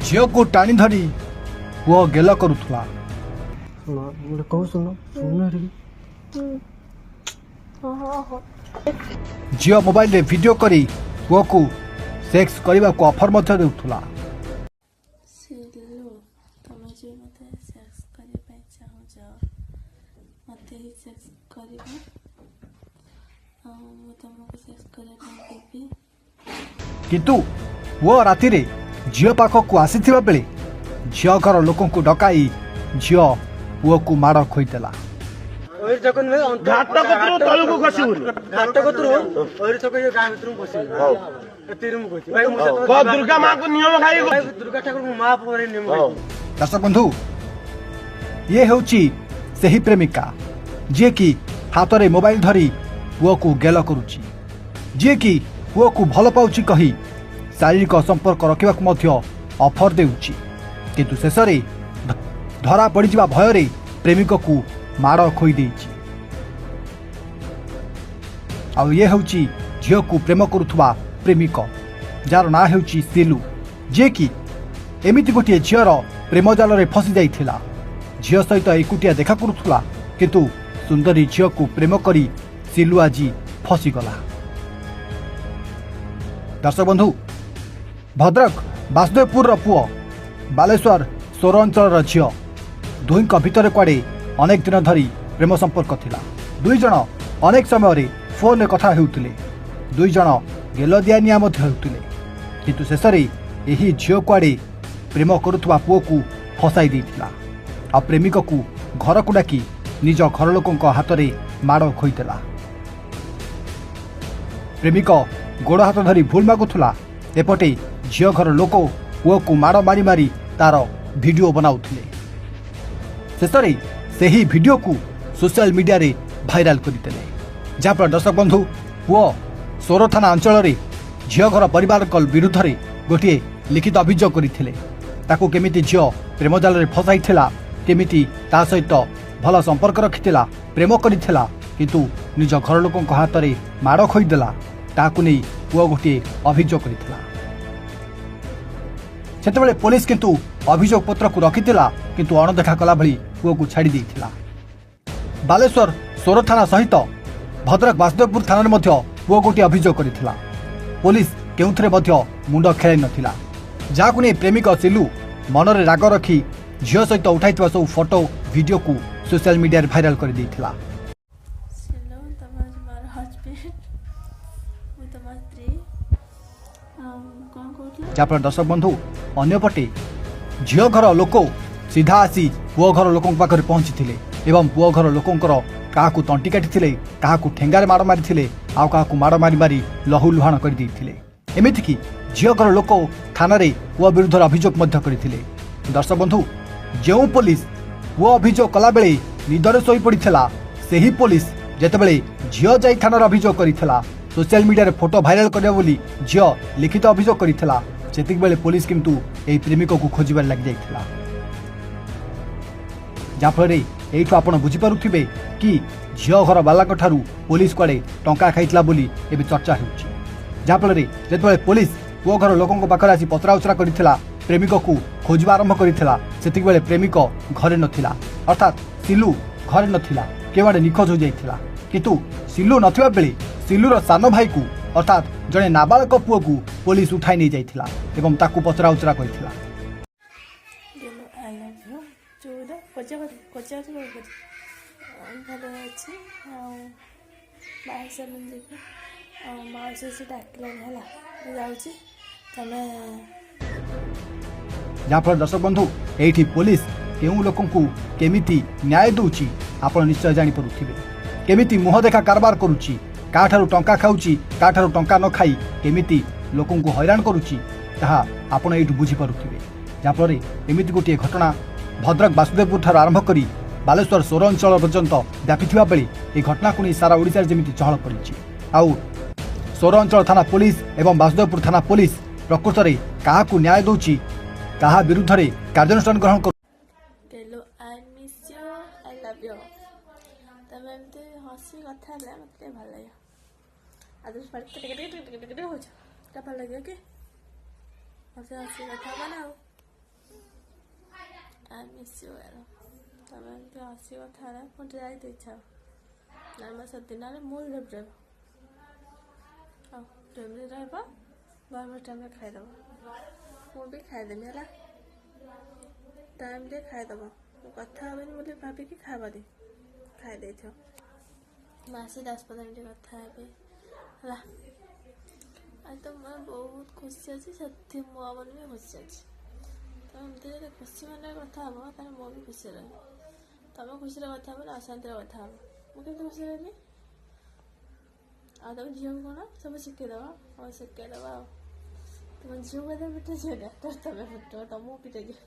झील को टाणी धरी पुओ गेल करुला। झील मोबाइल रे वीडियो करी पुओ को सेक्स करने को ऑफर मध्य देउथुला। किंतु वो राति रे झील पाखक आसीथिबा बेले झील घर लोकों को डकाई झील पुओ को माड़ खोईदेला। दर्शक बंधु ये होची सही प्रेमिका जे कि हाथ रे मोबाइल धरी पुओ को गेल करुची, जे कि पुओ को भल पाउची कही शारीरिक संपर्क रखा ऑफर देउची, किंतु शेष में धरा पड़ जा भय प्रेमिक को माड़ खोई देइची। आ ये होची झील को प्रेम करुवा प्रेमिक जार ना होची सिलू, जे कि एमिति गोटे झीर प्रेम जाल रे फसी जाइथिला। झील सहित एकुटिया देखा करुला, किंतु सुंदरी झील को प्रेम करी सिलू आज फसीगला। दर्शक बंधु भद्रक वासुदेवपुर पुओ बालेश्वर सोर अंचल झील दुई भितर कुआडे अनेक दिन धरी प्रेम संपर्क थिला। दुई जन अनेक समय फोन रे कथा हेउथिले, दुई जन गेल दियानिया मध्य हेउथिले, किंतु शेष में यही झील कुआडे प्रेम करुवा पुओ को फसाई देइथिला। आ प्रेमिक को घर को डाकी निज घर लोकों हाथ में माड़ खोईदेला। प्रेमिक गोड़ हाथ धरी भूल मागुला, एपटे झील घर लोक पुओ को माड़ मारी मारी तार वीडियो बनाउथिले। शेष में सही वीडियो को सोशल मीडिया रे भाइराल करते, जहाँफल दर्शक बंधु पुओ सोरो थाना अंचल रे झील घर परिवार विरुद्ध रे गोटे लिखित अभियोग करते, ताको केमिति झील प्रेम जाल रे फसाइथिला, केमिति ता सहित भल संपर्क रखिथिला, प्रेम करिथिला, किंतु निज घर लोकों हाथ में माड़ खोईदेला। ताकू नहीं पुओ गोटे अभियोग करथिला। सेतेबेले पुलिस किंतु अभियोग पत्र को रखिथिला, किंतु अणदेखा कला भली पुओ को छाड़ी देइथिला। बालेश्वर सोर थाना सहित भद्रक वासुदेवपुर थाना मध्य पुओ गोटे अभियोग करथिला। पुलिस केउथरे मध्य मुंड खेलाई नथिला, जाकू नहीं प्रेमिक सिलू मनरे राग रखी झील सहित उठाइथिबा सब फोटो वीडियो को सोशल मीडिया रे भाइराल कर देइथिला। जहाँफल दर्शक बंधु अन्यपटे झील घर लोक सीधा आसी पुओ घर लोकों पाखरे पहुंची एवं पुओ घर लोकंकर क्या तंटी काटी क्या ठेंगारे माड़ मारी आउ क्या माड़ मारी मारी लहू लुहाण करते। एमतीक झील घर लोक थाना पुओ विरुद्ध अभियोग करते। दर्शक बंधु जो पुलिस पुओ अभियोग कला बेले निदरे शोई पड़ा से ही पुलिस जेतेबेले झील जाई थाना अभियोग करथिला, सोशल मीडिया रे फोटो भाइराल करबा बोली झील लिखित अभियोग करथिला, सेतिक बेले पुलिस किंतु एही प्रेमिक को खोजिबार लागि जाइथिला। जाफल एठू आपण बुझी पारुथिबे कि झील घर बालाक ठारू पुलिस कुआडे टंका खाइथिला बोली एबे चर्चा हेउची। जाफल जेतेबेले पुलिस पुओ घर लोकंक पाखरे आसी पचरा उचरा करथिला, प्रेमिक को खोजिबा आरंभ करथिला, सेतिक बेले प्रेमिक घरे नथिला, अर्थात सिलू घरे नथिला, केवाडे निखोज हो जाइथिला। किंतु सिलू नथिबा बेले सिलूर सान भाई को अर्थात जड़े नाबालक पुओ को पुलिस उठाई नहीं जाइथिला एवं ताकू पचरा उचरा करथिला। जहाँफल दर्शक बंधु एठी पुलिस केउ लोकं को केमिति न्याय दउची आपण निश्चय जानि परुथिबे, केमिति मुह देखा कारबार करूची, काठारू टंका खाऊची, काठारू टंका न खाई केमिति लोकों को हैरान करूची ताहा आपण एठू बुझी पारुथिबे। जहाँफल एमिति गोटे घटना भद्रक वासुदेवपुर ठार आरंभ करी बालेश्वर सोर अंचल पर्यंत व्यापिथिबा बेले ए घटना को नहीं सारा ओडिशा जेमिति चहल पड़िछि। आउ सोर अंचल थाना पुलिस एवं वासुदेवपुर थाना पुलिस प्रकृत में काहाकू न्याय दउची, काहा विरुद्ध रे कार्यानुष्ठान ग्रहण कर हसी कथा मत भल लगे आदर्श भल लगे कि हसी हसी कथा बनाओ। I miss you Gara. ତମେ ଏମିତି ହସି କଥା ହେଲା ମୋତେ ଯାଇତେ ଇଚ୍ଛା ନା ଆମେ ସେଦିନରେ ମୁଁ ଡେବ୍ ଆଉ ଡେବ୍ରେ ରହିବ ବାରବାର ଟାଇମ୍ରେ ଖାଇଦେବ ମୁଁ ବି ଖାଇଦେବି ହେଲା ଟାଇମ୍ରେ ଖାଇଦେବ ମୁଁ କଥା ହେବିନି ବୋଲି ଭାବିକି ଖାଇବନି ଖାଇ ଦେଇଥିବ ମାସେ 10-15 ମିନିଟ୍ କଥା ହେବି ହେଲା ଆଜି ତ ମୁଁ ବହୁତ ଖୁସି ଅଛି ସେଥି ମୋ ମନ ବି ଖୁସି ଅଛି ତମେ ଏମିତି ଯଦି ଖୁସି ମନରେ କଥା ହେବ ତାହେଲେ ମୁଁ ବି ଖୁସି ରହିବି ତମେ ଖୁସିରେ କଥା ହେବ ନା ଅଶାନ୍ତିରେ କଥା ହେବ ମୁଁ କେମିତି ଖୁସି ରହିବି ଆଉ ତମ ଝିଅକୁ କ'ଣ ସବୁ ଶିଖେଇଦେବ ଆଉ ଶିଖେଇଦେବ ଆଉ ତମ ଝିଅକୁ ଏତେ ପିଠା ଝିଅଟା ତମେ ପିଟ ତମକୁ ପିଟେଇଯିବ